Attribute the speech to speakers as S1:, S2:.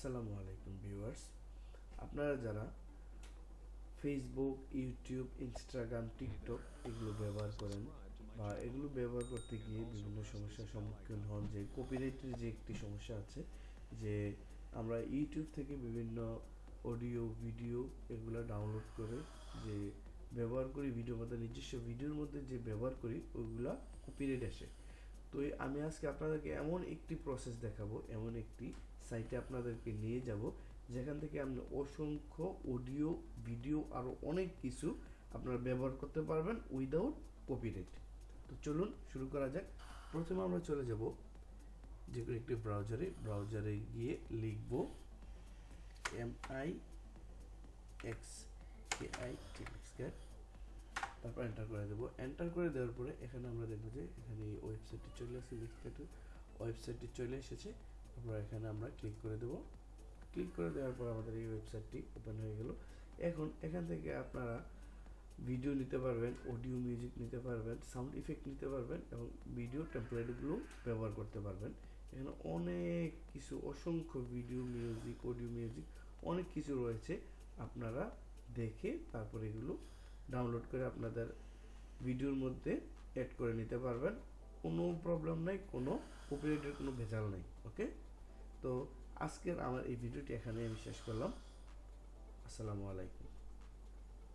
S1: আসসালামু আলাইকুম ভিউয়ার্স। আপনারা যারা ফেসবুক, ইউটিউব, ইনস্টাগ্রাম, টিকটক এগুলো ব্যবহার করেন বা এগুলো ব্যবহার করতে গিয়ে বিভিন্ন সমস্যার সম্মুখীন হন, যে কপিরাইটের যে একটি সমস্যা আছে, যে আমরা ইউটিউব থেকে বিভিন্ন অডিও ভিডিও এগুলো ডাউনলোড করে যে ব্যবহার করি, ভিডিওর মধ্যে নিজস্ব ভিডিওর মধ্যে যে ব্যবহার করি ওইগুলা কপিরাইট আসে। তো আমি আজকে আপনাদেরকে এমন একটি প্রসেস দেখাবো, এমন একটি সাইটে আপনাদেরকে নিয়ে যাব যেখান থেকে আপনি অসংখ্য অডিও ভিডিও আরও অনেক কিছু আপনারা ব্যবহার করতে পারবেন উইদাউট কপিরাইট। তো চলুন শুরু করা যাক। প্রথমে আমরা চলে যাব যে কোনো একটি ব্রাউজারে গিয়ে লিখব MIXKITX, তারপর এন্টার করে দেবো। এন্টার করে দেওয়ার পরে এখানে আমরা দেখবো যে এখানে এই ওয়েবসাইটটি চলে আসছে, ওয়েবসাইটটি চলে এসেছে। তারপর এখানে আমরা ক্লিক করে দেবো। ক্লিক করে দেওয়ার পর আমাদের এই ওয়েবসাইটটি ওপেন হয়ে গেল। এখন এখান থেকে আপনারা ভিডিও নিতে পারবেন, অডিও মিউজিক নিতে পারবেন, সাউন্ড ইফেক্ট নিতে পারবেন এবং ভিডিও টেমপ্লেটগুলো ব্যবহার করতে পারবেন। এখানে অনেক কিছু, অসংখ্য ভিডিও মিউজিক, অডিও মিউজিক অনেক কিছু রয়েছে। আপনারা দেখে তারপর এগুলো ডাউনলোড করে আপনাদের ভিডিওর মধ্যে অ্যাড করে নিতে পারবেন। কোনো প্রবলেম নাই, কোনো কপিরাইটের কোনো ভেজাল নাই। ওকে, তো আজকের আমার এই ভিডিওটি এখানে আমি শেষ করলাম। আসসালামু আলাইকুম।